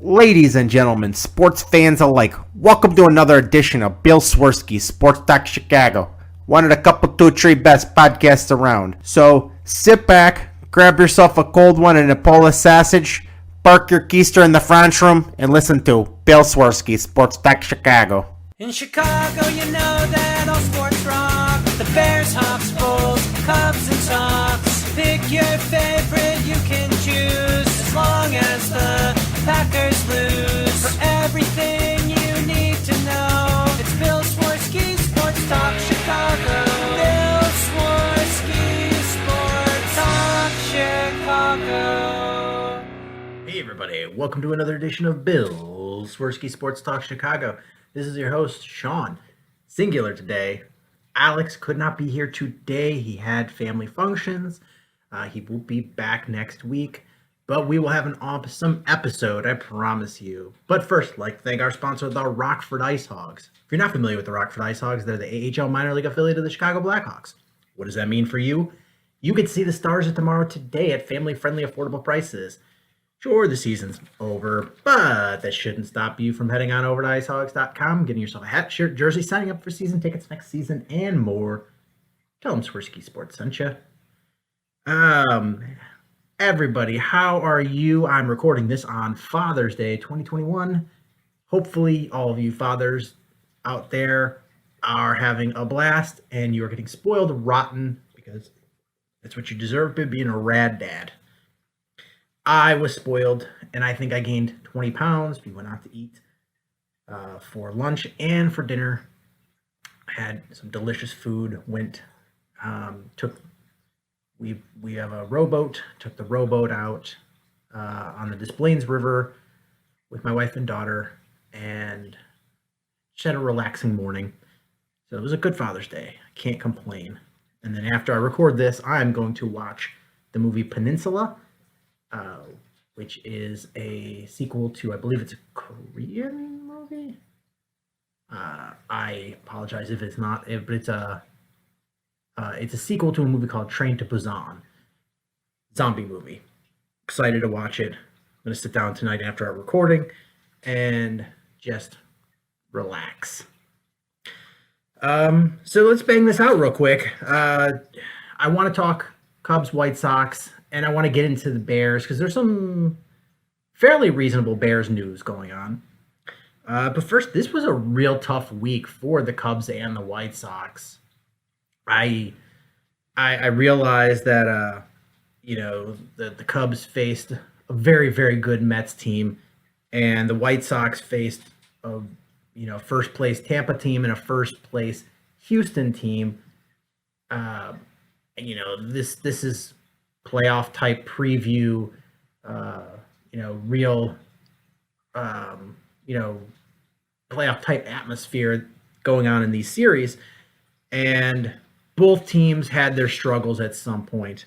Ladies and gentlemen, sports fans alike, welcome to another edition of Bill Swerski Sports Talk Chicago. One of the couple, two, three best podcasts around. So sit back, grab yourself a cold one and a Polish sausage, park your keister in the French room, and listen to Bill Swerski Sports Talk Chicago. In Chicago, you know that all sports rock. The Bears, Hawks, Bulls, Cubs and Sox. Pick your favorite, you can choose. As long as the Packers lose. For everything you need to know, it's Bill Swerski Sports Talk Chicago. Bill Swerski Sports Talk Chicago. Hey everybody, welcome to another edition of Bill Swerski Sports Talk Chicago. This is your host, Shawn. Singular today. Alex could not be here today. He had family functions. He will be back next week. But we will have an awesome episode, I promise you. But first, I'd like to thank our sponsor, the Rockford Ice Hogs. If you're not familiar with the Rockford Ice Hogs, they're the AHL minor league affiliate of the Chicago Blackhawks. What does that mean for you? You can see the Stars of Tomorrow today at family-friendly, affordable prices. Sure, the season's over, but that shouldn't stop you from heading on over to icehogs.com, getting yourself a hat, shirt, jersey, signing up for season tickets next season, and more. Tell them Swerski Sports sent you. Everybody, how are you? I'm recording this on Father's Day 2021. Hopefully, all of you fathers out there are having a blast and you're getting spoiled rotten because that's what you deserve by being a rad dad. I was spoiled, and I think I gained 20 pounds. We went out to eat for lunch and for dinner. Had some delicious food. We have a rowboat. Took the rowboat out on the Des Plaines River with my wife and daughter, and just had a relaxing morning. So it was a good Father's Day. I can't complain. And then after I record this, I'm going to watch the movie Peninsula, which is a sequel to, I believe it's a Korean movie. I apologize if it's not, but it's a sequel to a movie called Train to Busan. Zombie movie. Excited to watch it. I'm going to sit down tonight after our recording and just relax. So let's bang this out real quick. I want to talk Cubs, White Sox, and I want to get into the Bears because there's some fairly reasonable Bears news going on. But first, this was a real tough week for the Cubs and the White Sox. I realized that the Cubs faced a very, very good Mets team, and the White Sox faced a first place Tampa team and a first place Houston team. This is playoff type preview, real playoff type atmosphere going on in these series, and both teams had their struggles at some point.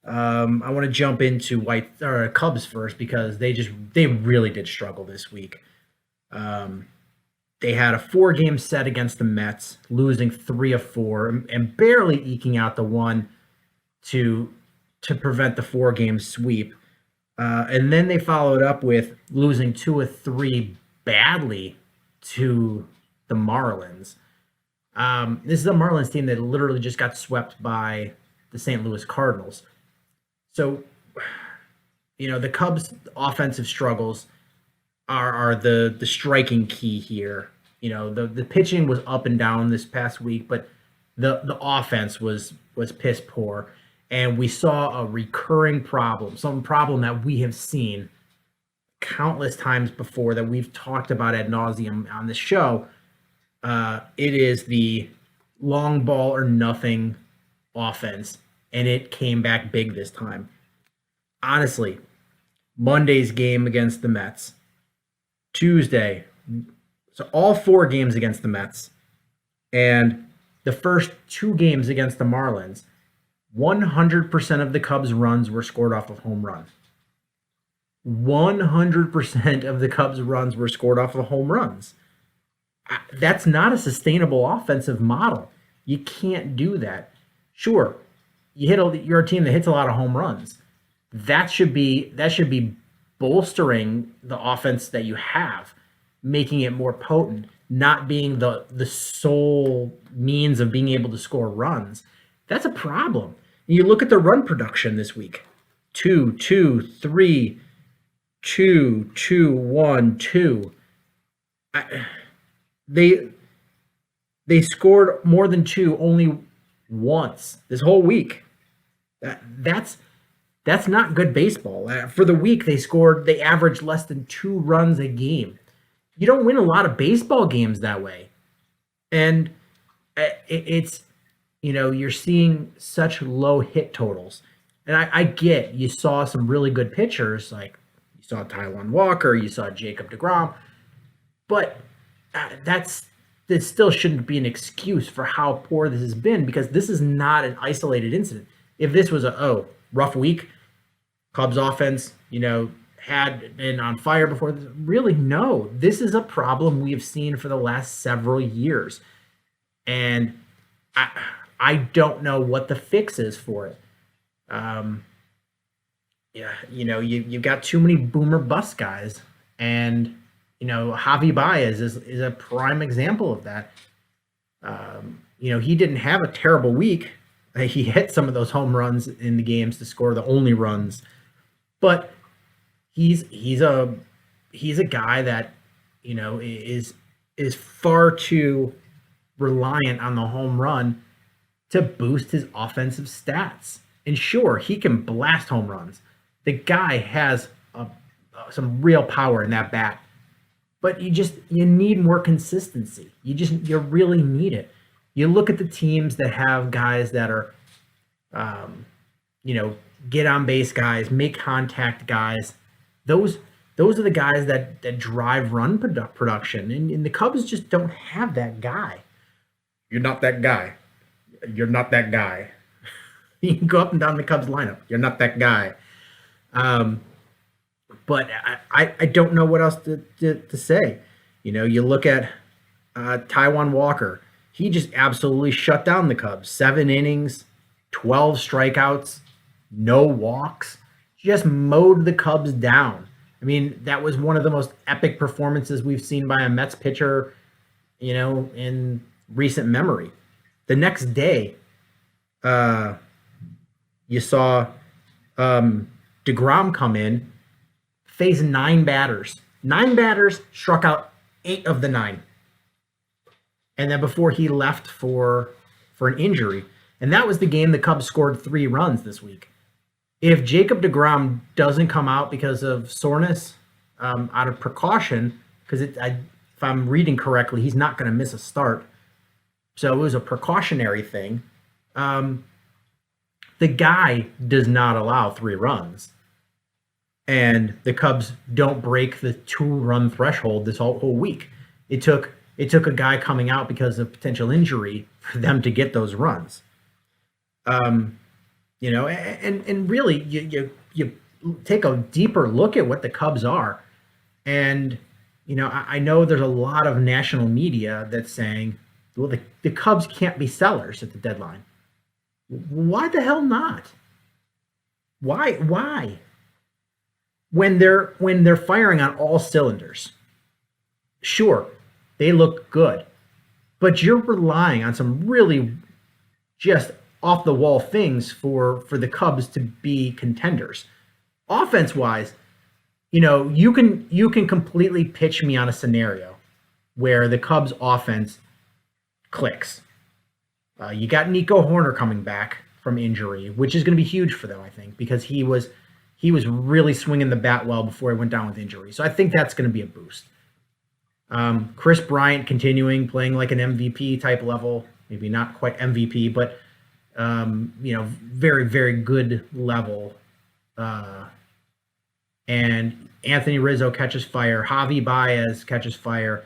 I want to jump into Cubs first because they really did struggle this week. They had a 4-game set against the Mets, losing 3 of 4 and barely eking out the one to prevent the 4-game sweep. And then they followed up with losing 2 of 3 badly to the Marlins. This is a Marlins team that literally just got swept by the St. Louis Cardinals. So, the Cubs' offensive struggles are the striking key here. The pitching was up and down this past week, but the offense was piss poor. And we saw a recurring problem, some problem that we have seen countless times before that we've talked about ad nauseum on this show. It is the long ball or nothing offense, and it came back big this time. Honestly, Monday's game against the Mets, Tuesday, so all 4 games against the Mets, and the first 2 games against the Marlins, 100% of the Cubs' runs were scored off of home run. 100% of the Cubs' runs were scored off of home runs. That's not a sustainable offensive model. You can't do that. Sure, you're a team that hits a lot of home runs. That should be bolstering the offense that you have, making it more potent, not being the sole means of being able to score runs. That's a problem. You look at the run production this week. 2, 2, 3, 2, 2, 1, 2. They scored more than 2 only once this whole week. That's not good baseball. For the week, they averaged less than 2 runs a game. You don't win a lot of baseball games that way. And it's, you're seeing such low hit totals. And I get you saw some really good pitchers, like you saw Taijuan Walker, you saw Jacob deGrom, but that still shouldn't be an excuse for how poor this has been, because this is not an isolated incident. If this was a rough week, Cubs offense, had been on fire before this, really, no. This is a problem we have seen for the last several years. And I don't know what the fix is for it. You've got too many boomer bust guys, and Javi Baez is a prime example of that. He didn't have a terrible week. He hit some of those home runs in the games to score the only runs, but he's a guy that is far too reliant on the home run to boost his offensive stats. And sure, he can blast home runs. The guy has some real power in that bat, but you need more consistency. You really need it. You look at the teams that have guys that are, get on base guys, make contact guys. Those are the guys that drive run production, and the Cubs just don't have that guy. You're not that guy. You're not that guy. You can go up and down the Cubs lineup. You're not that guy. But I don't know what else to say. You look at Taijuan Walker. He just absolutely shut down the Cubs. 7 innings, 12 strikeouts, no walks. Just mowed the Cubs down. I mean, that was one of the most epic performances we've seen by a Mets pitcher, in recent memory. The next day, you saw deGrom come in, face 9 batters. 9 batters, struck out 8 of the 9. And then before he left for an injury, and that was the game the Cubs scored 3 runs this week. If Jacob deGrom doesn't come out because of soreness, out of precaution, because if I'm reading correctly, he's not going to miss a start. So it was a precautionary thing. The guy does not allow 3 runs. And the Cubs don't break the 2-run threshold this whole week. It took a guy coming out because of potential injury for them to get those runs. And really you take a deeper look at what the Cubs are. And, I know there's a lot of national media that's saying, well, the Cubs can't be sellers at the deadline. Why the hell not? Why? When they're firing on all cylinders, sure, they look good, but you're relying on some really just off the wall things for the Cubs to be contenders. Offense wise, you can completely pitch me on a scenario where the Cubs offense clicks. You got Nico Horner coming back from injury, which is going to be huge for them, I think, because he was really swinging the bat well before he went down with injury. So I think that's going to be a boost. Chris Bryant continuing playing like an MVP type level, maybe not quite MVP, but very, very good level. And Anthony Rizzo catches fire. Javi Baez catches fire.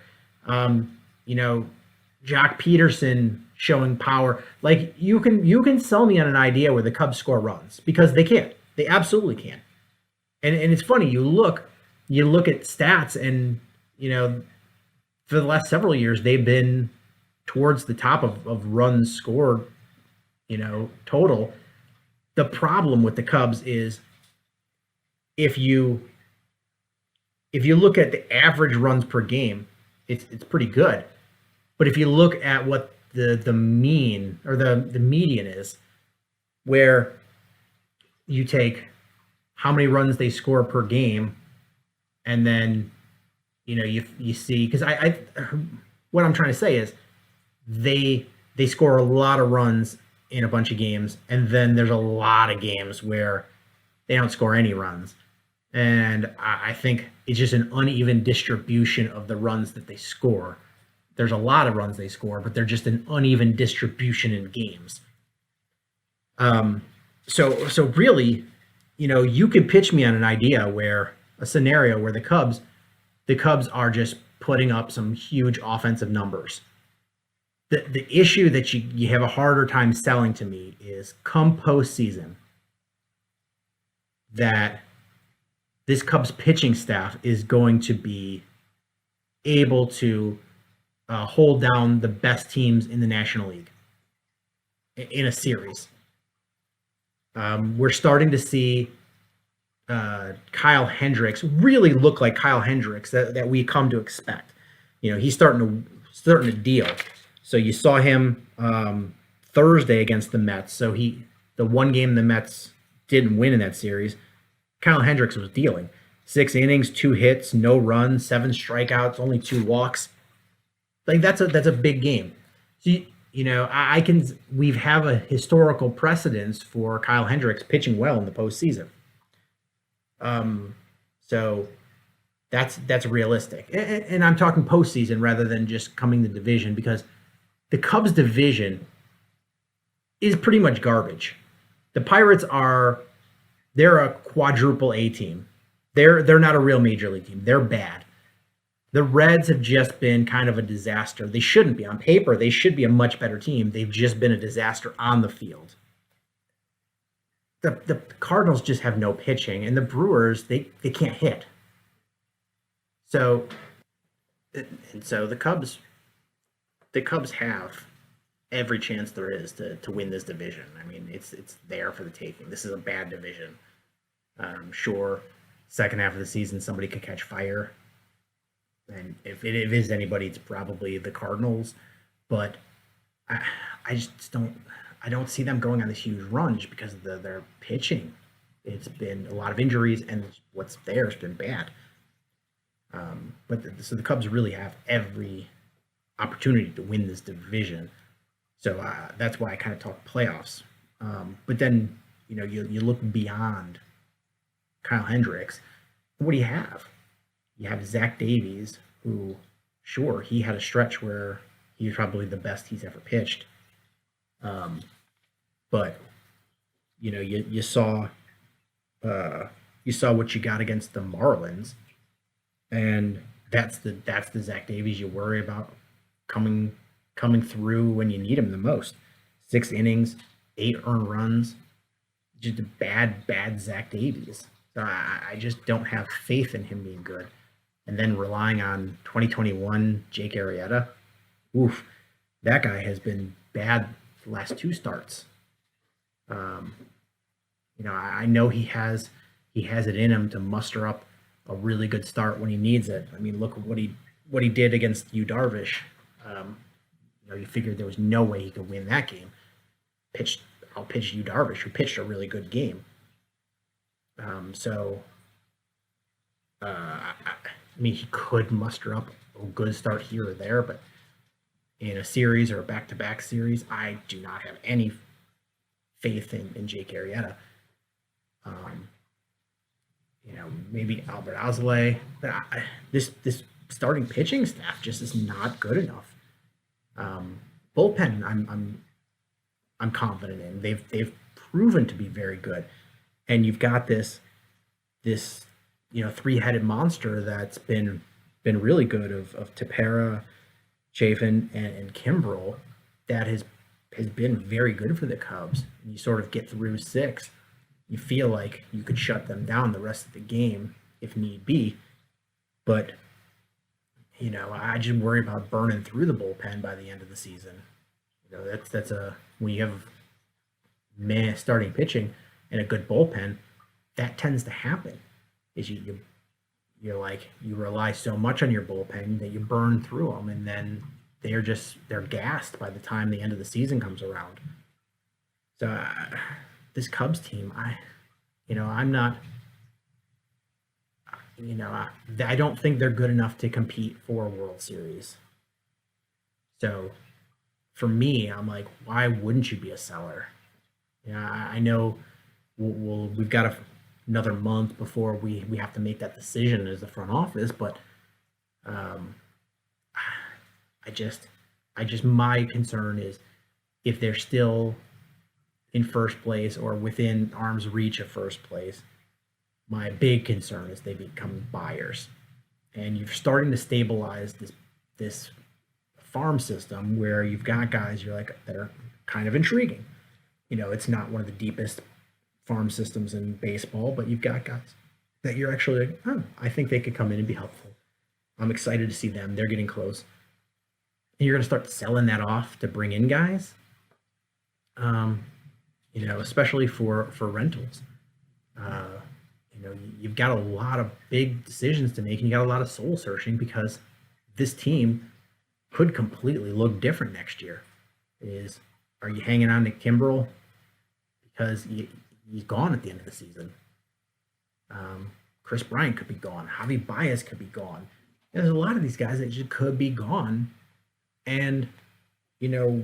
Jock Peterson showing power. Like you can sell me on an idea where the Cubs score runs, because they can. They absolutely can. And it's funny, you look at stats, and for the last several years they've been towards the top of runs scored, total. The problem with the Cubs is if you if you look at the average runs per game, it's pretty good. But if you look at what the mean or the median is, where you take how many runs they score per game, and then you see, because I what I'm trying to say is they score a lot of runs in a bunch of games, and then there's a lot of games where they don't score any runs. And I think it's just an uneven distribution of the runs that they score. There's a lot of runs they score, but they're just an uneven distribution in games. So really, you could pitch me on an idea where a scenario where the Cubs are just putting up some huge offensive numbers. The issue that you have a harder time selling to me is come postseason that this Cubs pitching staff is going to be able to hold down the best teams in the National League in a series. We're starting to see Kyle Hendricks really look like Kyle Hendricks that we come to expect. He's starting to deal. So you saw him Thursday against the Mets. So the one game the Mets didn't win in that series, Kyle Hendricks was dealing. 6 innings, 2 hits, no runs, 7 strikeouts, only 2 walks. Like that's a big game. So we have a historical precedence for Kyle Hendricks pitching well in the postseason. So that's realistic. And I'm talking postseason rather than just coming the division, because the Cubs division is pretty much garbage. The Pirates they're a quadruple A team. They're not a real major league team. They're bad. The Reds have just been kind of a disaster. They shouldn't be. On paper, they should be a much better team. They've just been a disaster on the field. The Cardinals just have no pitching, and the Brewers, they can't hit. So the Cubs have every chance there is to win this division. I mean, it's there for the taking. This is a bad division. Sure, second half of the season, somebody could catch fire. And if it is anybody, it's probably the Cardinals. But I just don't see them going on this huge run just because of their pitching. It's been a lot of injuries, and what's there has been bad. So the Cubs really have every opportunity to win this division. So that's why I kind of talk playoffs. But then, you look beyond Kyle Hendricks. What do you have? You have Zach Davies, who, sure, he had a stretch where he was probably the best he's ever pitched. But you saw what you got against the Marlins, and that's the Zach Davies you worry about coming through when you need him the most. 6 innings, 8 earned runs, just a bad Zach Davies. So I just don't have faith in him being good. And then relying on 2021 Jake Arrieta, that guy has been bad the last 2 starts. I know he has it in him to muster up a really good start when he needs it. I mean, look at what he did against Yu Darvish. You figured there was no way he could win that game. I'll pitch Yu Darvish, who pitched a really good game. He could muster up a good start here or there, but in a series or a back-to-back series, I do not have any faith in Jake Arrieta. Maybe Albert Alzolay, but this starting pitching staff just is not good enough. Bullpen, I'm confident in. They've proven to be very good, and you've got this 3-headed monster that's been really good of Tepera, Chafin, and Kimbrel that has been very good for the Cubs. And you sort of get through 6. You feel like you could shut them down the rest of the game if need be. But, I just worry about burning through the bullpen by the end of the season. That's when you have starting pitching and a good bullpen, that tends to happen. Is you you're like, you rely so much on your bullpen that you burn through them, and then they're gassed by the time the end of the season comes around. So this Cubs team, I'm not, I don't think they're good enough to compete for a World Series. So for me, I'm like, why wouldn't you be a seller? I know we've got another month before we have to make that decision as the front office, but my concern is if they're still in first place or within arm's reach of first place, my big concern is they become buyers. And you're starting to stabilize this farm system where you've got guys you're like that are kind of intriguing. It's not one of the deepest farm systems in baseball, but you've got guys that you're actually like, oh, I think they could come in and be helpful. I'm excited to see them. They're getting close. And you're going to start selling that off to bring in guys, especially for rentals. You've got a lot of big decisions to make, and you got a lot of soul searching because this team could completely look different next year. Are you hanging on to Kimbrel because he's gone at the end of the season? Chris Bryant could be gone. Javi Baez could be gone. There's a lot of these guys that just could be gone. And, if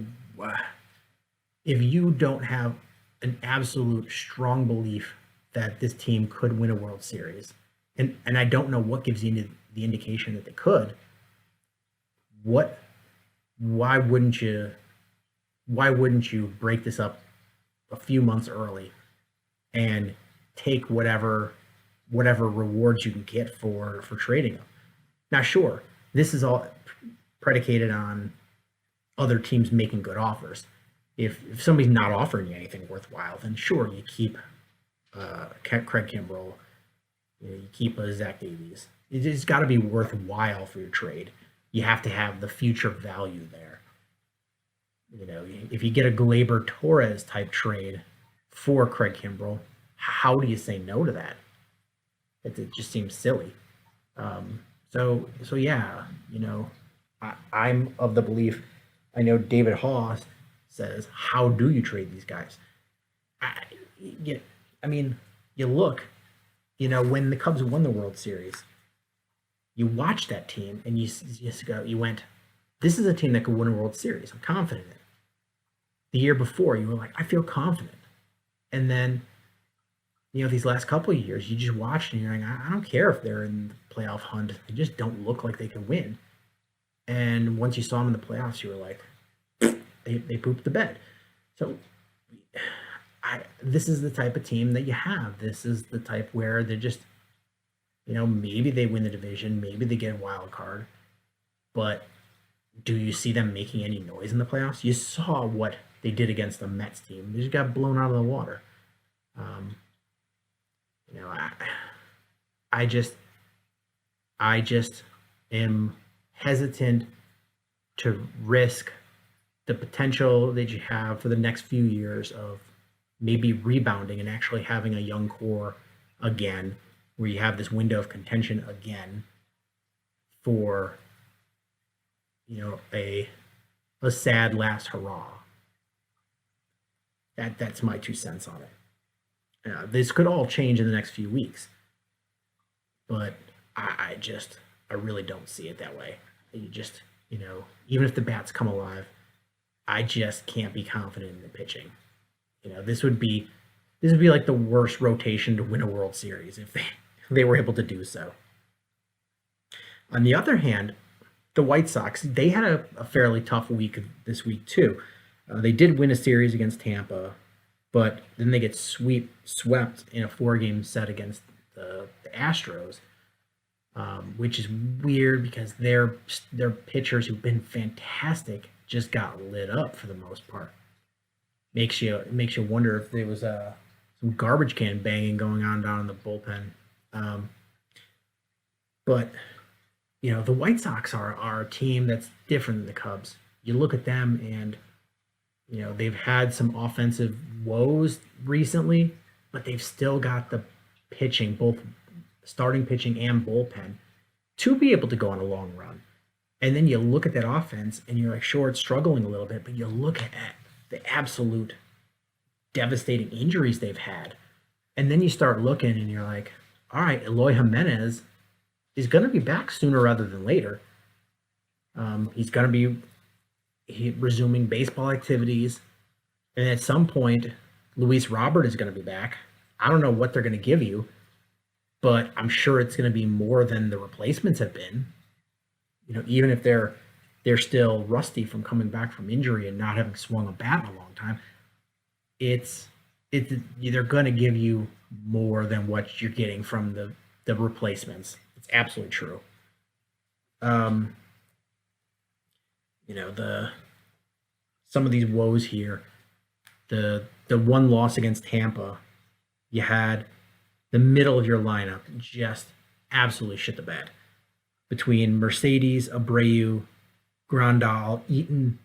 you don't have an absolute strong belief that this team could win a World Series, and I don't know what gives you the indication that they could, why wouldn't you break this up a few months early and take whatever rewards you can get for trading them? Now, sure, this is all predicated on other teams making good offers. If somebody's not offering you anything worthwhile, then sure, you keep Craig Kimbrel, you keep Zach Davies. It's got to be worthwhile for your trade. You have to have the future value there. If you get a Gleyber Torres type trade for Craig Kimbrel, how do you say no to that? It just seems silly. So yeah, I'm of the belief. I know David Haas says, "How do you trade these guys?" You look, when the Cubs won the World Series, you watch that team and you went, "This is a team that could win a World Series. I'm confident in it." The year before, you were like, "I feel confident," and then, these last couple of years, you just watched and you're like, "I don't care if they're in the playoff hunt. They just don't look like they can win." And once you saw them in the playoffs, you were like, they pooped the bed. So this is the type of team that you have. This is the type where they're just, maybe they win the division, maybe they get a wild card, but do you see them making any noise in the playoffs? You saw what they did against the Mets team. They just got blown out of the water. I just am hesitant to risk the potential that you have for the next few years of maybe rebounding and actually having a young core again, where you have this window of contention again for, a sad last hurrah. That's my 2 cents on it. This could all change in the next few weeks, but I really don't see it that way. You just, even if the bats come alive, I just can't be confident in the pitching. This would be like the worst rotation to win a World Series if they were able to do so. On the other hand, the White Sox, they had a fairly tough week this week too. They did win a series against Tampa, but then they get swept in a 4-game set against the Astros, which is weird because their pitchers who've been fantastic just got lit up for the most part. Makes you wonder if there was some garbage can banging going on down in the bullpen. But the White Sox are a team that's different than the Cubs. You look at them and they've had some offensive woes recently, but they've still got the pitching, both starting pitching and bullpen to be able to go on a long run. And then you look at that offense and you're like, sure, it's struggling a little bit, but you look at the absolute devastating injuries they've had. And then you start looking and you're like, all right, Eloy Jimenez is going to be back sooner rather than later. He's going to be resuming baseball activities. And at some point, Luis Robert is going to be back. I don't know what they're going to give you, but I'm sure it's going to be more than the replacements have been. Even if they're still rusty from coming back from injury and not having swung a bat in a long time, they're going to give you more than what you're getting from the replacements. It's absolutely true. Some of these woes here, the one loss against Tampa, you had the middle of your lineup just absolutely shit the bed. Between Mercedes, Abreu, Grandal, Eaton,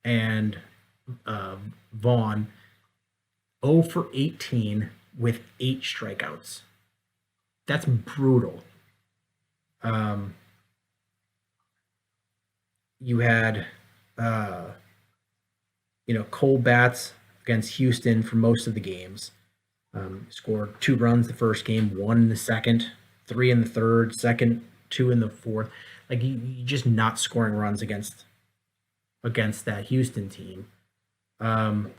and Vaughn, 0 for 18 with 8 strikeouts. That's brutal. You had, Cole Batts against Houston for most of the games. Scored 2 runs the first game, 1 in the second, 3 in the third, second, 2 in the fourth. Like you just not scoring runs against that Houston team. The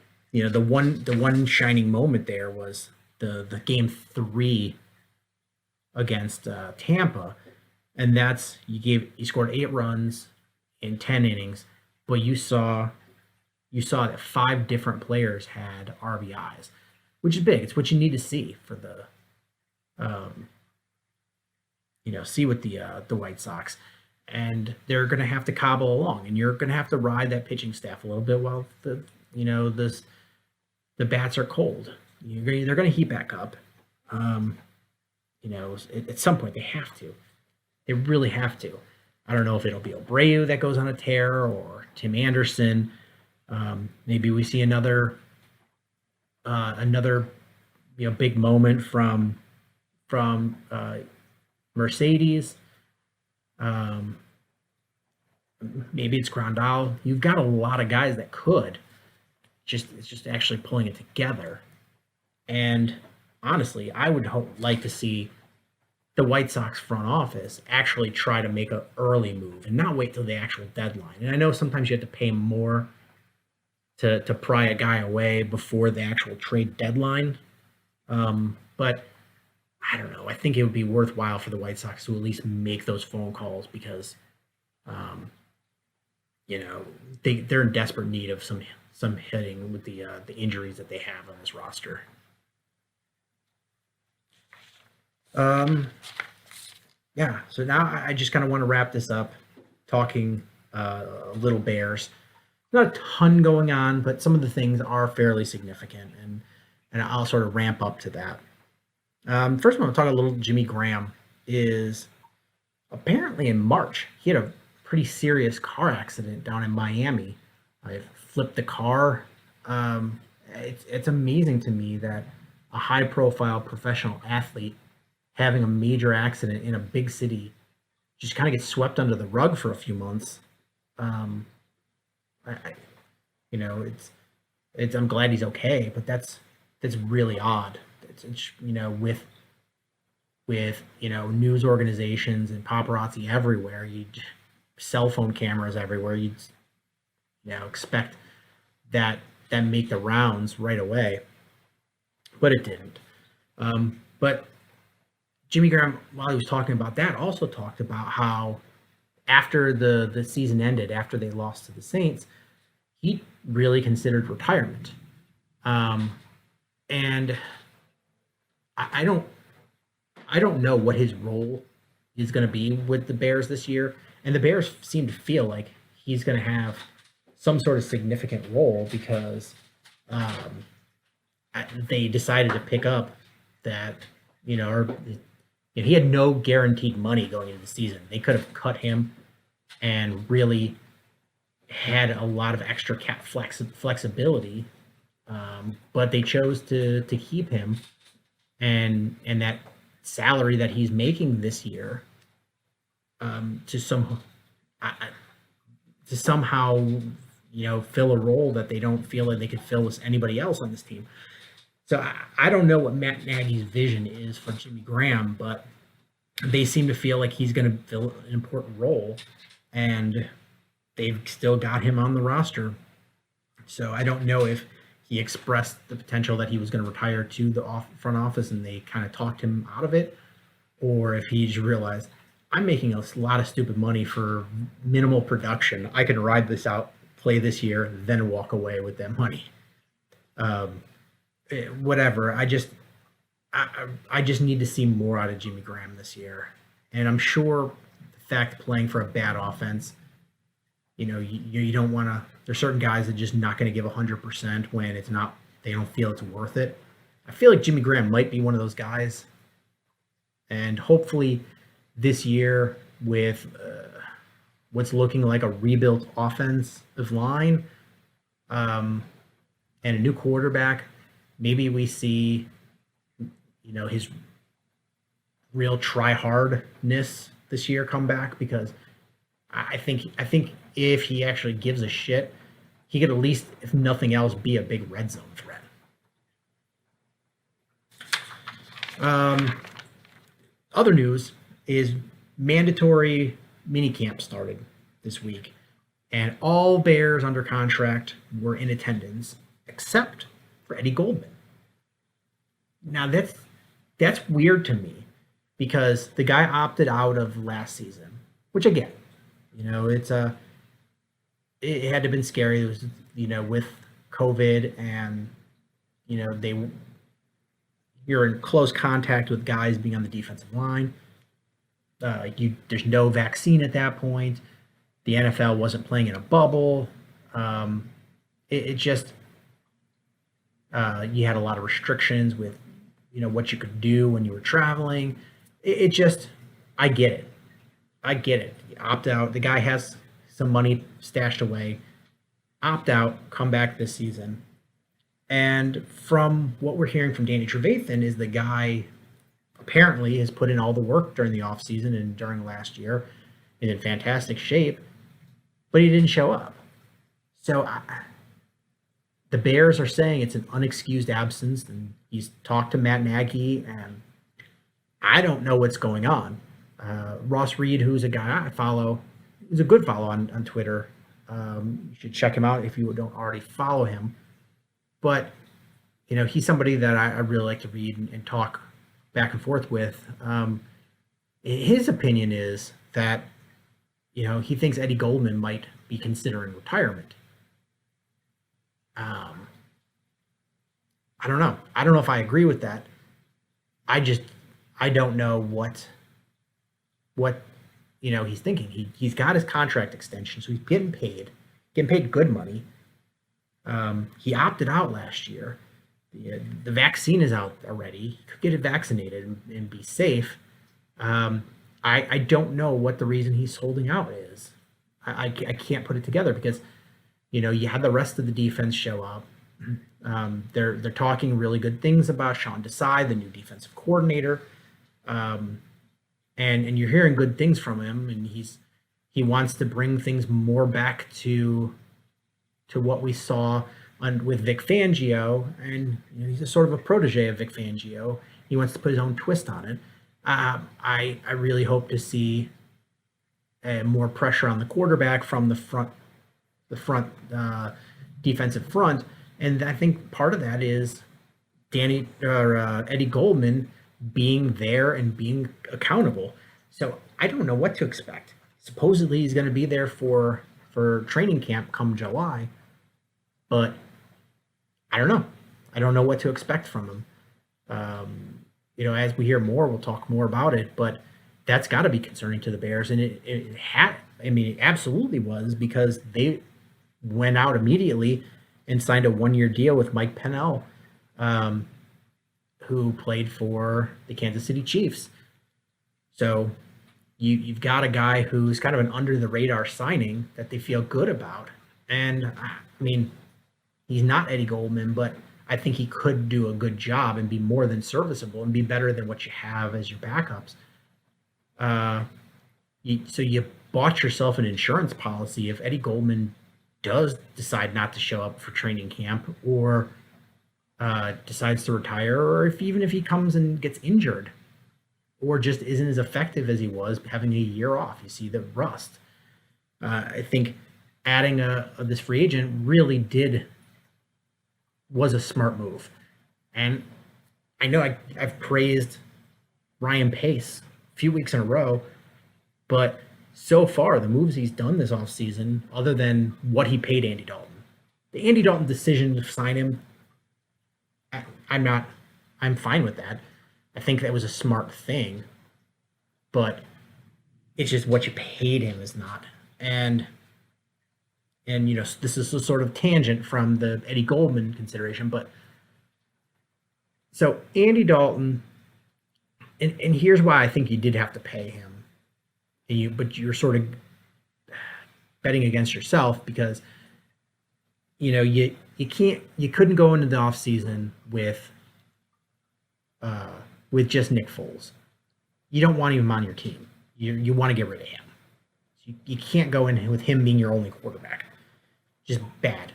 one shining moment there was the game 3 against Tampa, and that's you scored 8 runs in 10 innings, but you saw that 5 different players had RBIs, which is big. It's what you need to see for the see with the White Sox. And they're going to have to cobble along, and you're going to have to ride that pitching staff a little bit while the bats are cold. They're going to heat back up. At some point they have to. They really have to. I don't know if it'll be Abreu that goes on a tear or Tim Anderson. Maybe we see another big moment from Mercedes. Maybe it's Grandal. You've got a lot of guys that could. It's just actually pulling it together. And honestly, I would like to see the White Sox front office actually try to make an early move and not wait till the actual deadline. And I know sometimes you have to pay more to pry a guy away before the actual trade deadline. But I don't know. I think it would be worthwhile for the White Sox to at least make those phone calls because, they're in desperate need of some hitting with the injuries that they have on this roster. So now I just kind of want to wrap this up, talking a little Bears. Not a ton going on, but some of the things are fairly significant, and I'll sort of ramp up to that. First, I want to talk a little Jimmy Graham. Is apparently in March he had a pretty serious car accident down in Miami. I flipped the car. It's amazing to me that a high-profile professional athlete having a major accident in a big city just kind of gets swept under the rug for a few months. I'm glad he's okay, but that's really odd. It's with news organizations and paparazzi everywhere, cell phone cameras everywhere, you'd expect that make the rounds right away, but it didn't. But Jimmy Graham, while he was talking about that, also talked about how after the season ended, after they lost to the Saints, he really considered retirement. And I don't know what his role is going to be with the Bears this year. And the Bears seem to feel like he's going to have some sort of significant role because they decided to pick up that, he had no guaranteed money going into the season. They could have cut him and really had a lot of extra cap flexibility, but they chose to keep him, and that salary that he's making this year to somehow fill a role that they don't feel like they could fill with anybody else on this team. So I don't know what Matt Nagy's vision is for Jimmy Graham, but they seem to feel like he's going to fill an important role, and they've still got him on the roster. So I don't know if he expressed the potential that he was going to retire to the front office and they kind of talked him out of it, or if he just realized, I'm making a lot of stupid money for minimal production. I can ride this out, play this year, then walk away with that money. Whatever. I just need to see more out of Jimmy Graham this year. And I'm sure the fact playing for a bad offense, you don't want to. There's certain guys that are just not going to give 100% when it's not. They don't feel it's worth it. I feel like Jimmy Graham might be one of those guys. And hopefully, this year with what's looking like a rebuilt offensive line and a new quarterback, maybe we see his real try-hardness this year come back, because I think if he actually gives a shit, he could at least, if nothing else, be a big red zone threat. Other news is mandatory minicamp started this week, and all Bears under contract were in attendance except for Eddie Goldman. Now that's weird to me, because the guy opted out of last season, which again, it had to have been scary. It was, with COVID, and you're in close contact with guys being on the defensive line. There's no vaccine at that point. The NFL wasn't playing in a bubble. It just you had a lot of restrictions with what you could do when you were traveling. I get it. You opt out. The guy has some money stashed away. Opt out. Come back this season. And from what we're hearing from Danny Trevathan is the guy apparently has put in all the work during the offseason and during last year, is in fantastic shape, but he didn't show up. So the Bears are saying it's an unexcused absence, and he's talked to Matt Nagy, and I don't know what's going on. Ross Reed, who's a guy I follow, is a good follow on Twitter. You should check him out if you don't already follow him. But, he's somebody that I really like to read and talk back and forth with. His opinion is that, he thinks Eddie Goldman might be considering retirement. I don't know. I don't know if I agree with that. I don't know what he's thinking. He's got his contract extension, so he's getting paid good money. He opted out last year. The vaccine is out already. He could get it vaccinated and be safe. I don't know what the reason he's holding out is. I can't put it together, because you had the rest of the defense show up. They're talking really good things about Shawn, the new defensive coordinator, and you're hearing good things from him, and he wants to bring things more back to what we saw with Vic Fangio, and he's a sort of a protege of Vic Fangio. He wants to put his own twist on it. I really hope to see more pressure on the quarterback from the front defensive front, and I think part of that is Eddie Goldman being there and being accountable. So I don't know what to expect. Supposedly he's going to be there for training camp come July, but I don't know. I don't know what to expect from him. As we hear more, we'll talk more about it, but that's got to be concerning to the Bears. And it absolutely was, because they went out immediately and signed a 1-year deal with Mike Pennell, who played for the Kansas City Chiefs. So you've got a guy who's kind of an under-the-radar signing that they feel good about. And, he's not Eddie Goldman, but I think he could do a good job and be more than serviceable and be better than what you have as your backups. So you bought yourself an insurance policy if Eddie Goldman does decide not to show up for training camp or decides to retire, or even if he comes and gets injured or just isn't as effective as he was having a year off. You see the rust. I think adding this free agent really was a smart move. And I know I've praised Ryan Pace a few weeks in a row, but so far the moves he's done this offseason, other than what he paid Andy Dalton, the Andy Dalton decision to sign him, I'm fine with that. I think that was a smart thing, but it's just what you paid him is not. And this is a sort of tangent from the Eddie Goldman consideration, but so Andy Dalton, and here's why I think you did have to pay him, but you're sort of betting against yourself because you couldn't go into the offseason with just Nick Foles. You don't want him on your team. You want to get rid of him. You can't go in with him being your only quarterback. Just bad.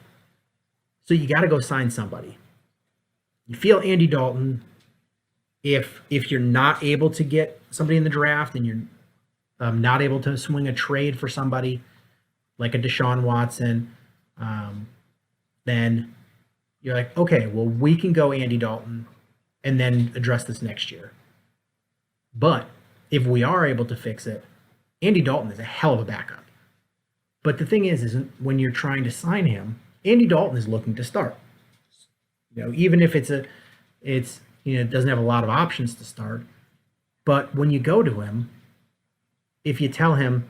So you got to go sign somebody. You feel Andy Dalton, if you're not able to get somebody in the draft and you're not able to swing a trade for somebody like a Deshaun Watson, then you're like, okay, well, we can go Andy Dalton and then address this next year. But if we are able to fix it, Andy Dalton is a hell of a backup. But the thing is when you're trying to sign him, Andy Dalton is looking to start. Even if it doesn't have a lot of options to start. But when you go to him, if you tell him,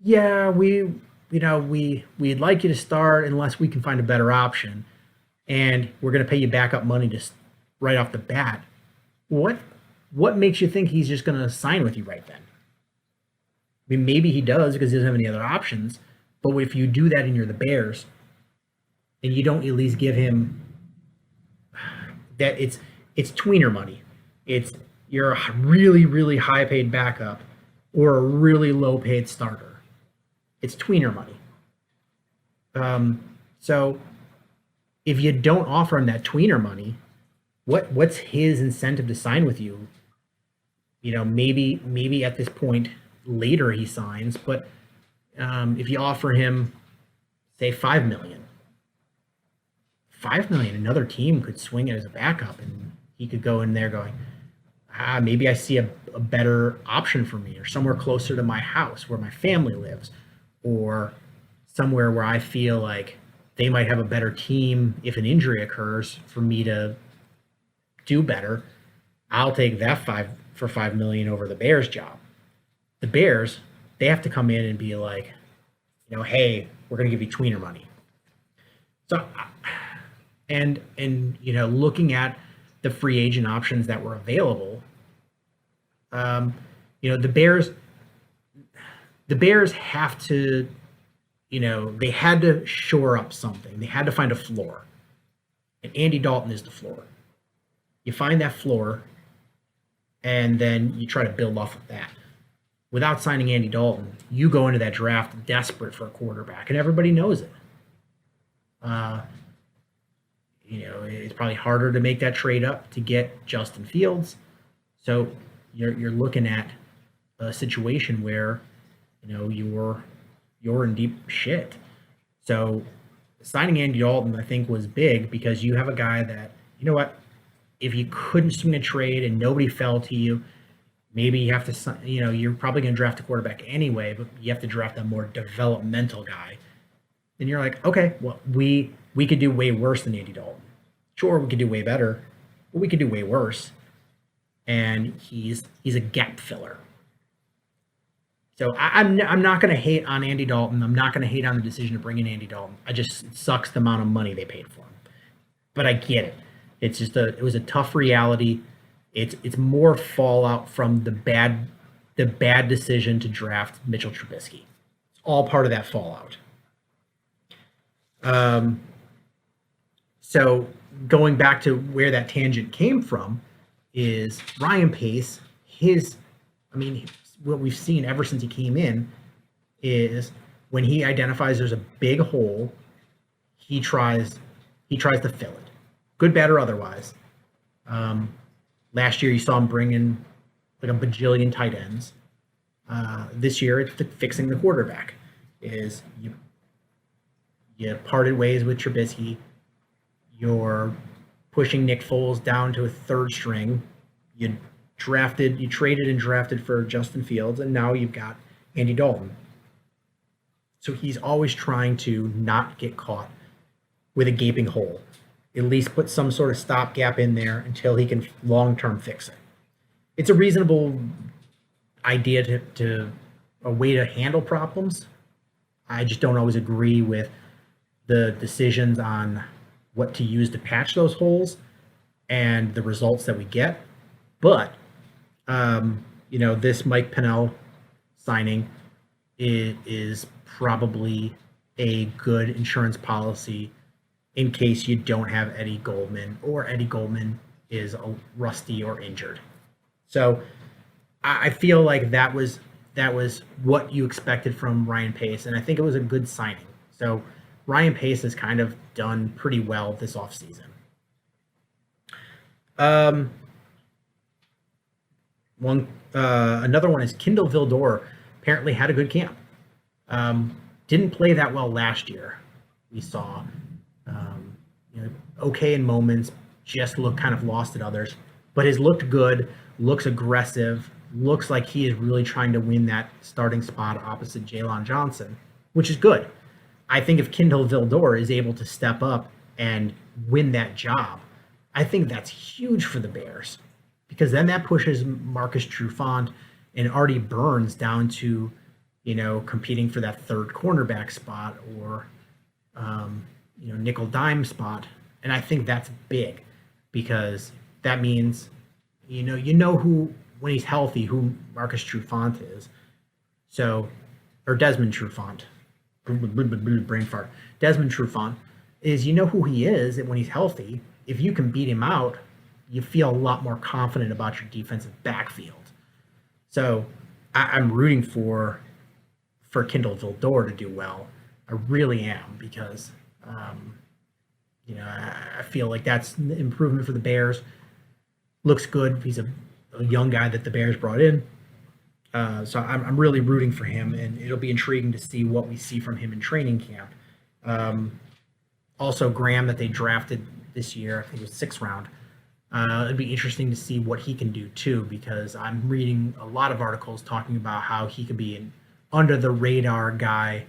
yeah, we'd like you to start unless we can find a better option, and we're going to pay you backup money just right off the bat, what makes you think he's just going to sign with you right then? I mean, maybe he does because he doesn't have any other options. But if you do that and you're the Bears, and you don't at least give him that, it's tweener money. You're a really, really high paid backup or a really low paid starter. It's tweener money. So if you don't offer him that tweener money, what's his incentive to sign with you? Maybe at this point later he signs, but if you offer him, say, $5 million, another team could swing it as a backup, and he could go in there going, maybe I see a better option for me, or somewhere closer to my house where my family lives, or somewhere where I feel like they might have a better team if an injury occurs for me to do better. I'll take that $5 million over the Bears job. The Bears, they have to come in and be like, hey, we're going to give you tweener money. So, and looking at the free agent options that were available, the Bears have to, they had to shore up something. They had to find a floor. And Andy Dalton is the floor. You find that floor, and then you try to build off of that. Without signing Andy Dalton, you go into that draft desperate for a quarterback, and everybody knows it. It's probably harder to make that trade up to get Justin Fields. So you're looking at a situation where, you're in deep shit. So signing Andy Dalton, I think, was big because you have a guy that, if you couldn't swing a trade and nobody fell to you, maybe you have to, you're probably going to draft a quarterback anyway, but you have to draft a more developmental guy. And you're like, okay, well, we could do way worse than Andy Dalton. Sure, we could do way better, but we could do way worse. And he's a gap filler. So I'm not going to hate on Andy Dalton. I'm not going to hate on the decision to bring in Andy Dalton. It sucks the amount of money they paid for him. But I get it. It's just it was a tough reality. It's more fallout from the bad decision to draft Mitchell Trubisky. It's all part of that fallout. So going back to where that tangent came from is Ryan Pace. What we've seen ever since he came in is when he identifies there's a big hole, he tries to fill it, good, bad, or otherwise. Last year you saw him bring in like a bajillion tight ends. This year it's fixing the quarterback. Is you parted ways with Trubisky. You're pushing Nick Foles down to a third string. You traded and drafted for Justin Fields, and now you've got Andy Dalton. So he's always trying to not get caught with a gaping hole. At least put some sort of stopgap in there until he can long-term fix it. It's a reasonable idea to a way to handle problems. I just don't always agree with the decisions on what to use to patch those holes and the results that we get. But, this Mike Pennell signing is probably a good insurance policy in case you don't have Eddie Goldman or Eddie Goldman is rusty or injured. So I feel like that was what you expected from Ryan Pace, and I think it was a good signing. So Ryan Pace has kind of done pretty well this offseason. Another one is Kendall Vildor apparently had a good camp. Didn't play that well last year. We saw okay in moments, just looked kind of lost at others, but has looked good, looks aggressive, looks like he is really trying to win that starting spot opposite Jalen Johnson, which is good. I think if Kendall Vildor is able to step up and win that job, I think that's huge for the Bears, because then that pushes Marcus Trufant and Artie Burns down to, competing for that third cornerback spot or, nickel dime spot. And I think that's big, because that means, who, when he's healthy, who Marcus Trufant is. So, or Desmond Trufant, brain fart. Desmond Trufant is, who he is, and when he's healthy, if you can beat him out, you feel a lot more confident about your defensive backfield. So I'm rooting for Kendall Vildor to do well. I really am, because, I feel like that's an improvement for the Bears. Looks good. He's a young guy that the Bears brought in. So I'm really rooting for him, and it'll be intriguing to see what we see from him in training camp. Also, Graham, that they drafted this year, I think it was 6th round. It'd be interesting to see what he can do too, because I'm reading a lot of articles talking about how he could be an under the radar guy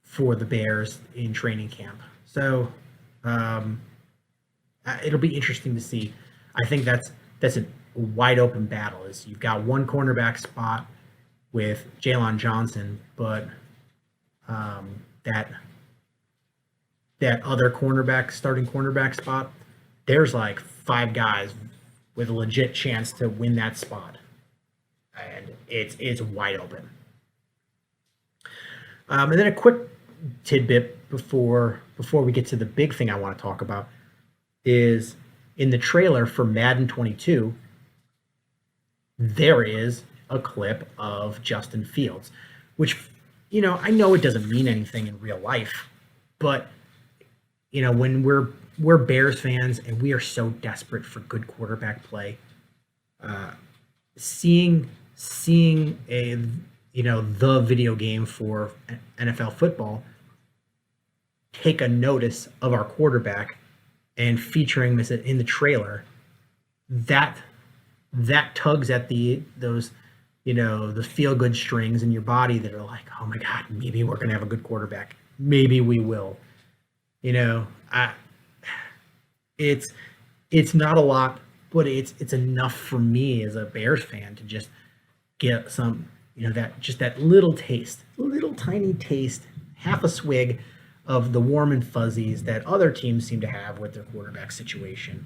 for the Bears in training camp. So it'll be interesting to see. I think that's a wide open battle. Is you've got one cornerback spot with Jalen Johnson, but that other starting cornerback spot, there's like 5 guys with a legit chance to win that spot, and it's wide open. And then a quick tidbit before we get to the big thing I want to talk about is in the trailer for Madden 22, there is a clip of Justin Fields, which, I know it doesn't mean anything in real life, but, when we're Bears fans and we are so desperate for good quarterback play, seeing the video game for NFL football take a notice of our quarterback and featuring this in the trailer, that tugs at those the feel good strings in your body that are like, oh my God, maybe we're gonna have a good quarterback. Maybe we will. It's not a lot, but it's enough for me as a Bears fan to just get some, that little taste, little tiny taste, half a swig of the warm and fuzzies that other teams seem to have with their quarterback situation.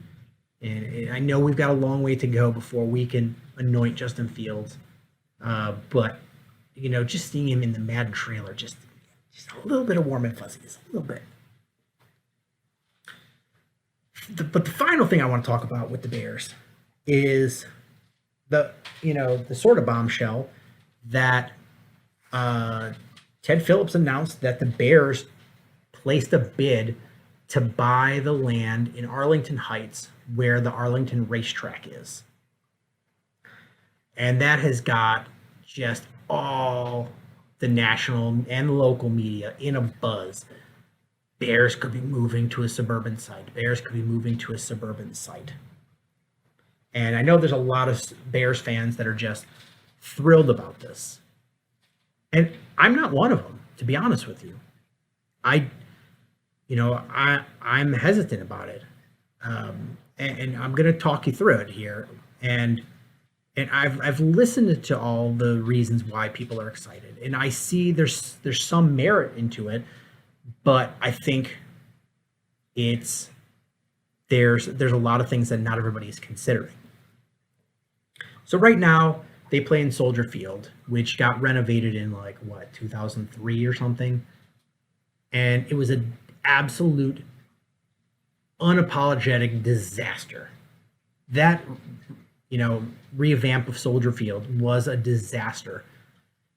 And I know we've got a long way to go before we can anoint Justin Fields, but just seeing him in the Madden trailer, just a little bit of warm and fuzzies, a little bit. But the final thing I want to talk about with the Bears is the sort of bombshell that Ted Phillips announced that the Bears placed a bid to buy the land in Arlington Heights where the Arlington Race Track is. And that has got just all the national and local media in a buzz. Bears could be moving to a suburban site. Bears could be moving to a suburban site. And I know there's a lot of Bears fans that are just thrilled about this. And I'm not one of them, to be honest with you. I'm hesitant about it. And I'm going to talk you through it here. And I've listened to all the reasons why people are excited. And I see there's some merit into it, but I think there's a lot of things that not everybody is considering. So right now they play in Soldier Field, which got renovated in 2003 or something. And it was an absolute unapologetic disaster. That, revamp of Soldier Field was a disaster.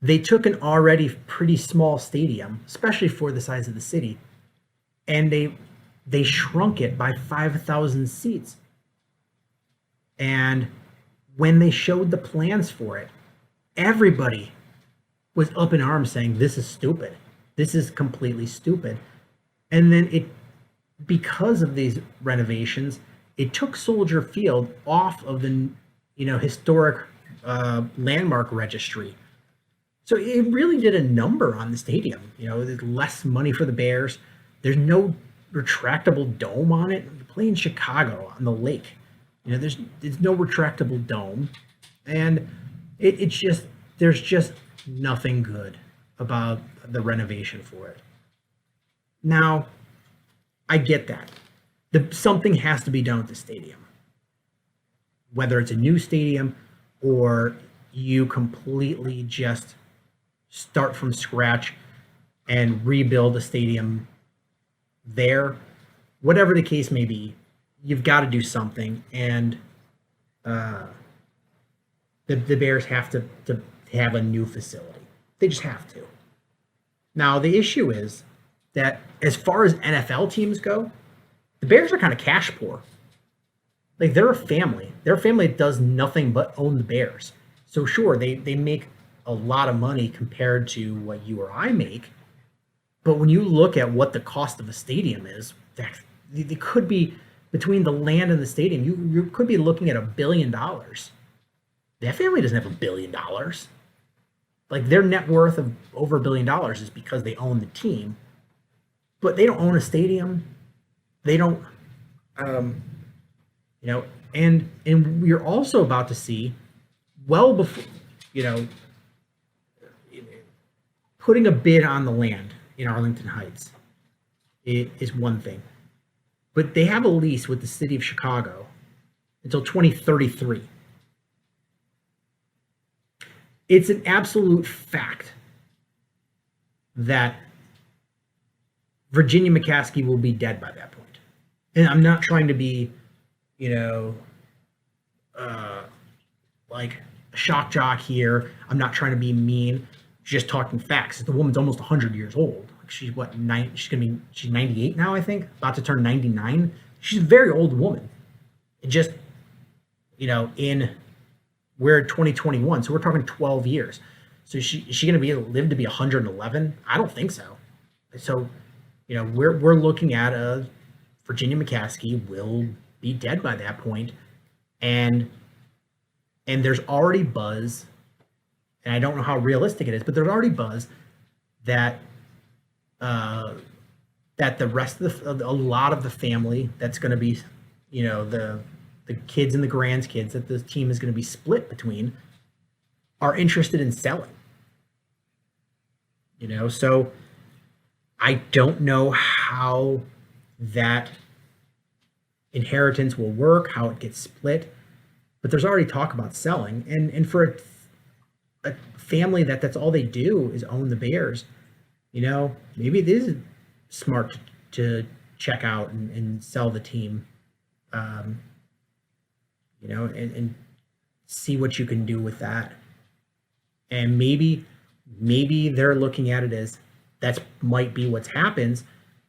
They took an already pretty small stadium, especially for the size of the city, and they shrunk it by 5,000 seats. And when they showed the plans for it, everybody was up in arms saying, this is stupid. This is completely stupid. And then because of these renovations, it took Soldier Field off of the historic landmark registry. So it really did a number on the stadium. There's less money for the Bears. There's no retractable dome on it. We play in Chicago on the lake. There's no retractable dome, and there's just nothing good about the renovation for it. Now, I get that. Something has to be done with the stadium. Whether it's a new stadium or you completely just start from scratch and rebuild a stadium there, whatever the case may be, you've got to do something. And the Bears have to have a new facility. They just have to. Now, the issue is that as far as NFL teams go, the Bears are kind of cash poor. They're a family. They're a family that does nothing but own the Bears. So sure, they make a lot of money compared to what you or I make. But when you look at what the cost of a stadium is, they could be, between the land and the stadium, you could be looking at $1 billion. That family doesn't have $1 billion. Their net worth of over $1 billion is because they own the team. But they don't own a stadium. They don't, and we're also about to see, well before, putting a bid on the land in Arlington Heights is one thing. But they have a lease with the city of Chicago until 2033. It's an absolute fact that Virginia McCaskey will be dead by that point. And I'm not trying to be, like a shock jock here. I'm not trying to be mean. Just talking facts. The woman's almost 100 years old. She's she's 98 now, I think, about to turn 99. She's a very old woman. It just, we're 2021, so we're talking 12 years. So is she going to live to be 111? I don't think so. So, we're looking at a Virginia McCaskey will be dead by that point, and there's already buzz, and I don't know how realistic it is, but there's already buzz that the rest of a lot of the family that's going to be, the kids and the grandkids that the team is going to be split between are interested in selling. So I don't know how that inheritance will work, how it gets split, but there's already talk about selling. And for a family that's all they do is own the Bears, maybe it is smart to check out and sell the team And see what you can do with that. And maybe they're looking at it as that's might be what happens,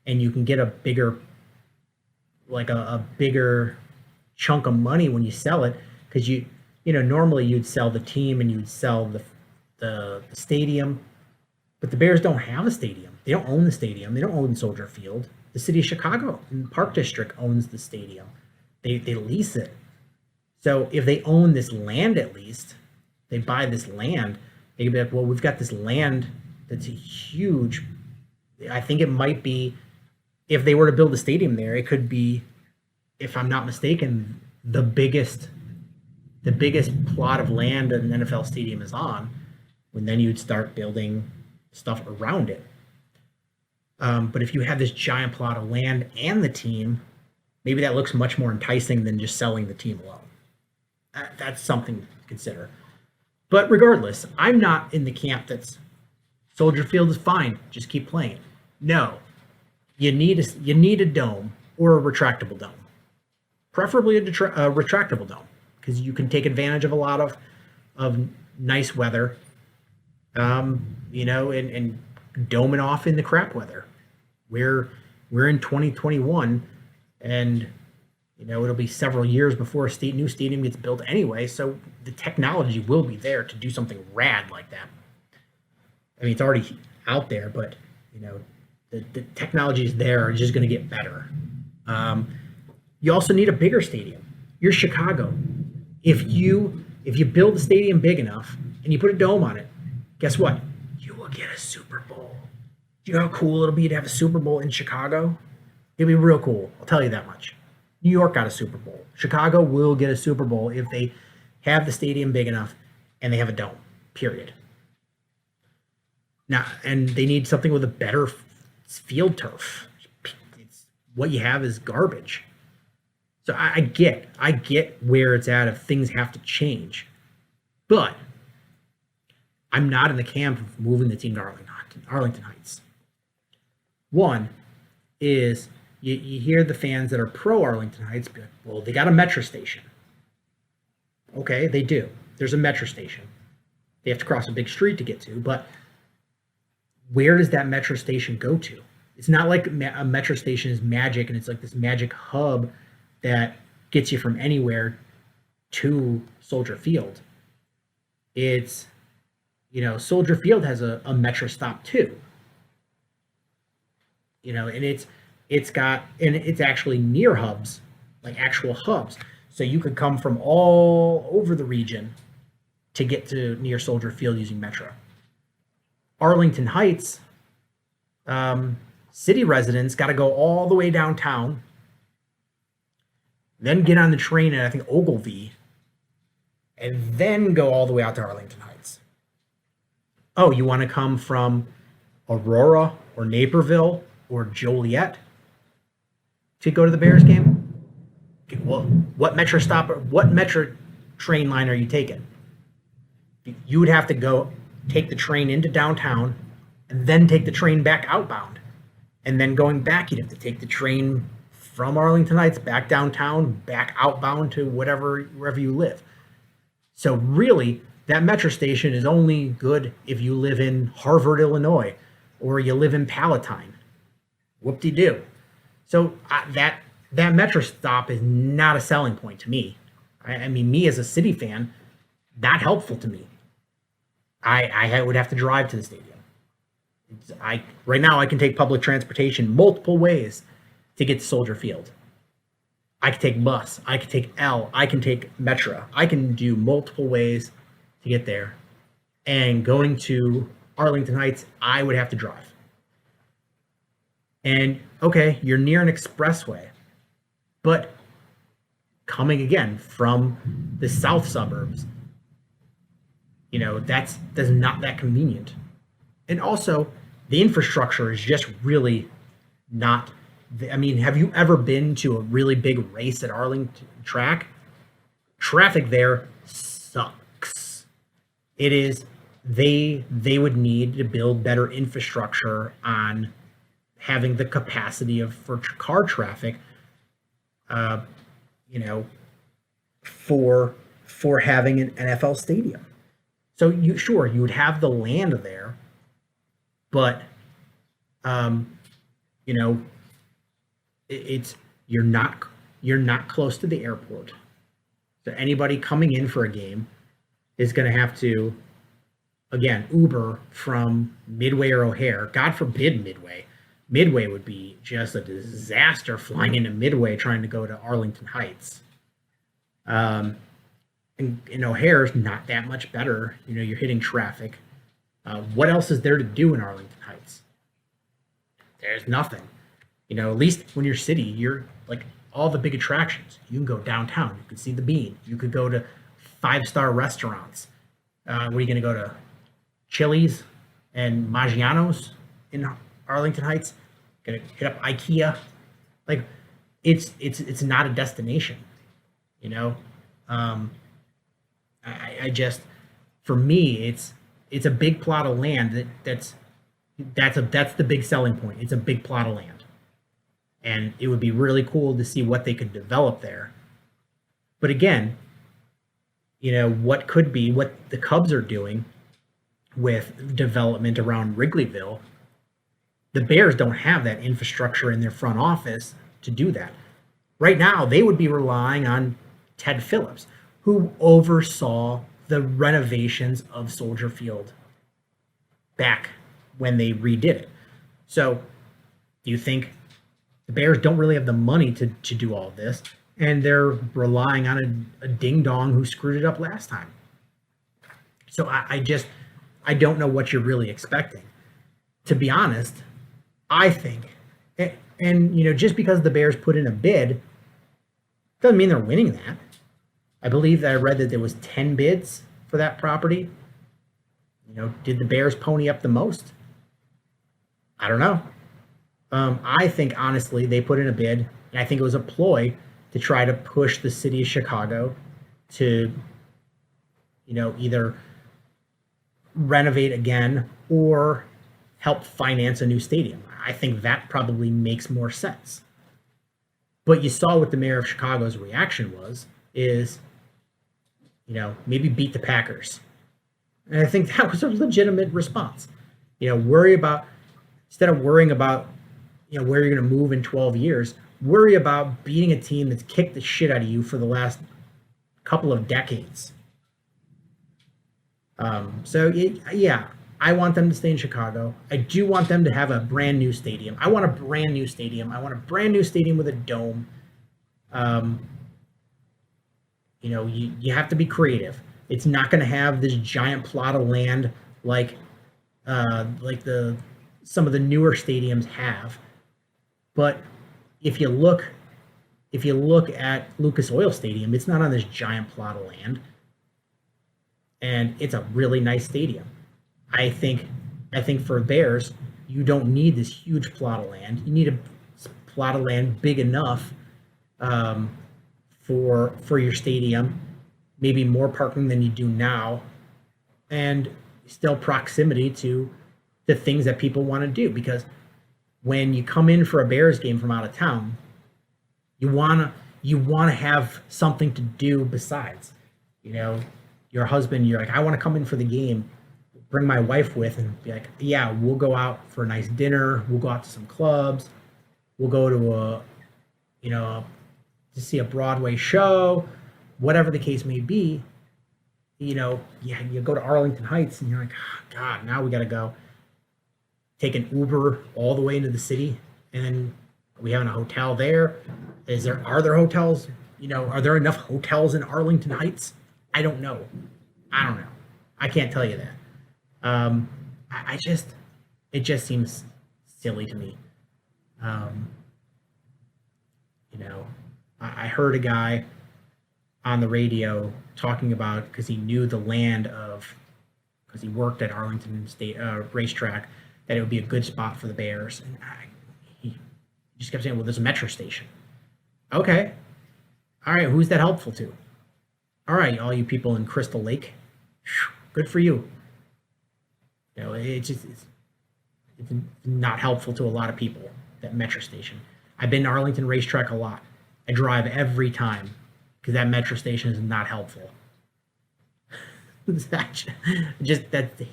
and you can get a bigger, like a bigger chunk of money when you sell it, because normally you'd sell the team and you'd sell the stadium, but the Bears don't have a stadium. They don't own the stadium. They don't own Soldier Field. The city of Chicago and Park District owns the stadium. They lease it. So if they own this land, at least they buy this land, they could be like, well, we've got this land that's huge. I think it might be, if they were to build a stadium there, it could be, if I'm not mistaken, the biggest plot of land an NFL stadium is on, when then you'd start building stuff around it. But if you have this giant plot of land and the team, maybe that looks much more enticing than just selling the team alone. That's something to consider. But regardless, I'm not in the camp that's Soldier Field is fine, just keep playing. No, you need a dome or a retractable dome, preferably a retractable dome, because you can take advantage of a lot of nice weather, and dome it off in the crap weather. We're in 2021, and it'll be several years before a new stadium gets built anyway, so the technology will be there to do something rad like that. I mean, it's already out there, but the technology is there. It's just going to get better. You also need a bigger stadium. You're Chicago. If you build the stadium big enough and you put a dome on it, guess what? You will get a Super Bowl. Do you know how cool it'll be to have a Super Bowl in Chicago? It'll be real cool. I'll tell you that much. New York got a Super Bowl. Chicago will get a Super Bowl if they have the stadium big enough and they have a dome, period. Now, and they need something with a better field turf. What you have is garbage. So I get where it's at if things have to change. But I'm not in the camp of moving the team to Arlington Heights. One is you hear the fans that are pro Arlington Heights be like, well, they got a metro station. Okay, they do. There's a metro station. They have to cross a big street to get to, but where does that metro station go to? It's not like a metro station is magic and it's like this magic hub that gets you from anywhere to Soldier Field. It's, Soldier Field has a metro stop too. And it's actually near hubs, like actual hubs. So you could come from all over the region to get to near Soldier Field using Metro. Arlington Heights, city residents got to go all the way downtown, then get on the train at, I think, Ogilvie, and then go all the way out to Arlington Heights. Oh, you want to come from Aurora or Naperville or Joliet to go to the Bears game? Okay, well, what metro train line are you taking? You would have to go take the train into downtown and then take the train back outbound. And then going back, you'd have to take the train from Arlington Heights back downtown, back outbound to wherever you live. So really, that metro station is only good if you live in Harvard, Illinois, or you live in Palatine. Whoop-de-doo. So that metro stop is not a selling point to me. I mean, me as a city fan, not helpful to me. I would have to drive to the stadium. Right now, I can take public transportation multiple ways to get to Soldier Field. I can take bus. I can take L. I can take Metro. I can do multiple ways to get there. And going to Arlington Heights, I would have to drive. And, okay, you're near an expressway. But coming again from the south suburbs, that's not that convenient. And also, the infrastructure is just really not. I mean, have you ever been to a really big race at Arlington Track? Traffic there sucks. It is. They would need to build better infrastructure on having the capacity for car traffic. for having an NFL stadium. So you would have the land there, but you know, it's you're not close to the airport. So anybody coming in for a game is going to have to, again, Uber from Midway or O'Hare. God forbid Midway. Midway would be just a disaster flying into Midway trying to go to Arlington Heights. And O'Hare is not that much better. You're hitting traffic. What else is there to do in Arlington Heights? There's nothing. At least when you're city, you're like all the big attractions. You can go downtown. You can see the Bean. You could go to 5-star restaurants. Where are you going to go to? Chili's and Maggiano's in Arlington Heights. Going to hit up IKEA. Like, it's not a destination. I just, for me, it's a big plot of land that's the big selling point. It's a big plot of land. And it would be really cool to see what they could develop there. But again, what the Cubs are doing with development around Wrigleyville, the Bears don't have that infrastructure in their front office to do that. Right now, they would be relying on Ted Phillips, who oversaw the renovations of Soldier Field back when they redid it. So do you think the Bears don't really have the money to do all this, and they're relying on a ding-dong who screwed it up last time? So I don't know what you're really expecting. To be honest, I think, and just because the Bears put in a bid doesn't mean they're winning that. I believe that I read that there was 10 bids for that property. Did the Bears pony up the most? I don't know. I think, honestly, they put in a bid, and I think it was a ploy to try to push the city of Chicago to, either renovate again or help finance a new stadium. I think that probably makes more sense. But you saw what the mayor of Chicago's reaction is, maybe beat the Packers. And I think that was a legitimate response. Instead of worrying about, where you're going to move in 12 years, worry about beating a team that's kicked the shit out of you for the last couple of decades. Yeah, I want them to stay in Chicago. I do want them to have a brand new stadium. I want a brand new stadium. I want a brand new stadium with a dome. You have to be creative. It's not going to have this giant plot of land like some of the newer stadiums have. But if you look at Lucas Oil Stadium, it's not on this giant plot of land, and it's a really nice stadium. I think for Bears, you don't need this huge plot of land. You need a plot of land big enough for your stadium, maybe more parking than you do now, and still proximity to the things that people want to do. Because when you come in for a Bears game from out of town, you wanna have something to do besides. Your husband, you're like, I want to come in for the game, bring my wife with, and be like, yeah, we'll go out for a nice dinner, we'll go out to some clubs, we'll go to to see a Broadway show, whatever the case may be. You go to Arlington Heights and you're like, oh, God, now we got to go take an Uber all the way into the city, and then are we having a hotel there? Are there hotels? Are there enough hotels in Arlington Heights? I don't know. I can't tell you that. It just seems silly to me. I heard a guy on the radio talking about, because he knew the land because he worked at Arlington State Race Track, that it would be a good spot for the Bears. And he just kept saying, well, there's a metro station. Okay. All right. Who's that helpful to? All right. All you people in Crystal Lake. Good for you. It's not helpful to a lot of people, that metro station. I've been to Arlington Race Track a lot. I drive every time because that metro station is not helpful. I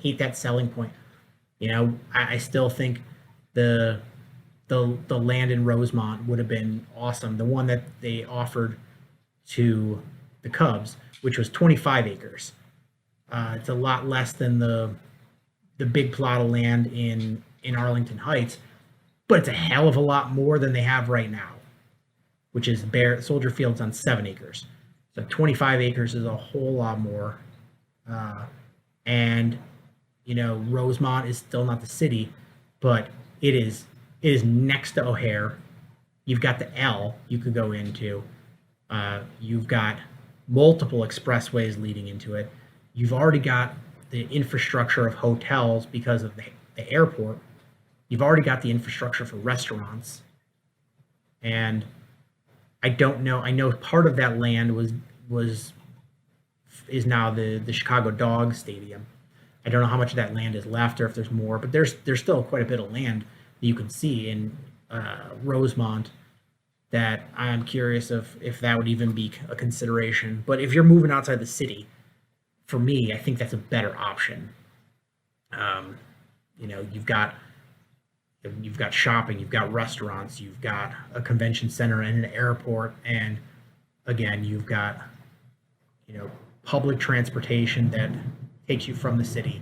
hate that selling point. You know, I still think the land in Rosemont would have been awesome. The one that they offered to the Cubs, which was 25 acres. It's a lot less than the big plot of land in Arlington Heights, but it's a hell of a lot more than they have right now, which is Soldier Field's on 7 acres. So 25 acres is a whole lot more. And, you know, Rosemont is still not the city, but it is next to O'Hare. You've got the L you could go into. You've got multiple expressways leading into it. You've already got the infrastructure of hotels because of the airport. You've already got the infrastructure for restaurants. And I don't know. I know part of that land is now the Chicago Dog Stadium. I don't know how much of that land is left or if there's more, but there's still quite a bit of land that you can see in Rosemont that I'm curious if that would even be a consideration. But if you're moving outside the city, for me, I think that's a better option. You know, you've got shopping, you've got restaurants, you've got a convention center and an airport, and again, you've got, you know, public transportation that takes you from the city.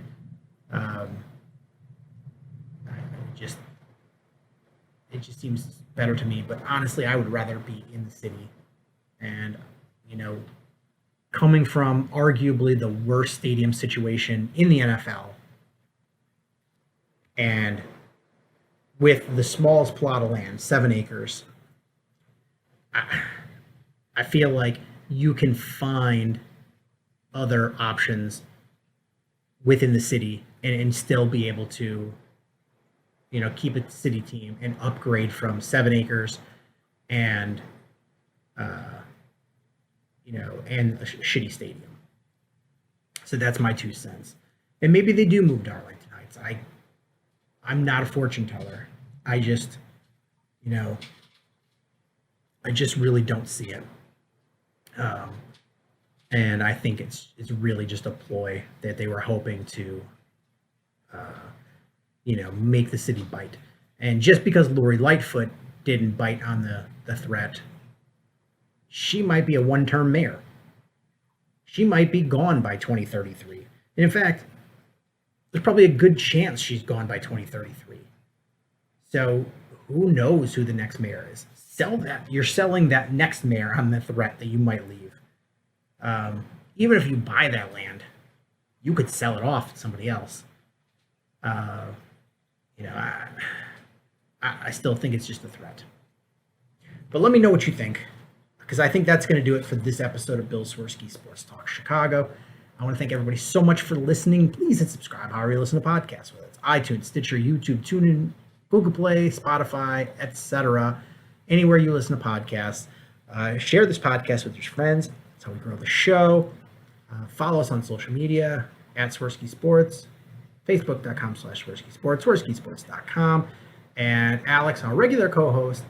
It just seems better to me. But honestly, I would rather be in the city. And, you know, coming from arguably the worst stadium situation in the NFL, and with the smallest plot of land, 7 acres, I feel like you can find other options within the city and still be able to, you know, keep a city team and upgrade from 7 acres and, you know, and a shitty stadium. So that's my 2 cents. And maybe they do move to Arlington Heights. I'm not a fortune teller. I just, you know, I just really don't see it. And I think it's really just a ploy that they were hoping to, you know, make the city bite. And just because Lori Lightfoot didn't bite on the threat, she might be a one-term mayor. She might be gone by 2033. And in fact, there's probably a good chance she's gone by 2033. So who knows who the next mayor is? Sell that. You're selling that next mayor on the threat that you might leave. Even if you buy that land, you could sell it off to somebody else. You know, I still think it's just a threat. But let me know what you think, because I think that's going to do it for this episode of Bill Swerski Sports Talk Chicago. I want to thank everybody so much for listening. Please hit subscribe however you listen to podcasts, whether it's iTunes, Stitcher, YouTube, TuneIn, Google Play, Spotify, etc. Anywhere you listen to podcasts. Share this podcast with your friends. That's how we grow the show. Follow us on social media at Swerski Sports, Facebook.com/Swerski Sports, SwerskiSports.com. And Alex, our regular co-host,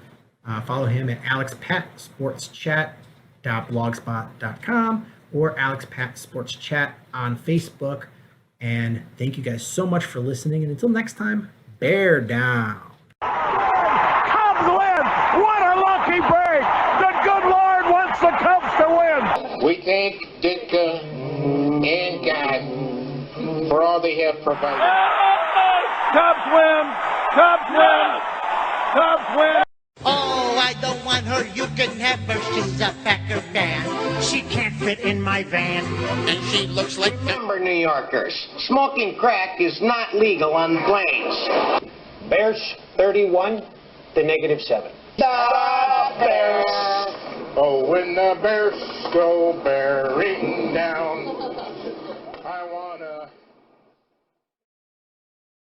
follow him at AlexPatSportsChat.blogspot.com or AlexPatSportsChat on Facebook. And thank you guys so much for listening. And until next time, bear down. Cubs win! What a lucky break! The good Lord wants the Cubs to win! We thank Ditka and God for all they have provided. Cubs win! Cubs win! Cubs win! Oh, I don't want her. You can have her. She's a Packer fan. She can't fit in my van. And she looks like Remember, New Yorkers, smoking crack is not legal on planes. Bears 31 to -7. The Bears! Oh, when the Bears go bearing down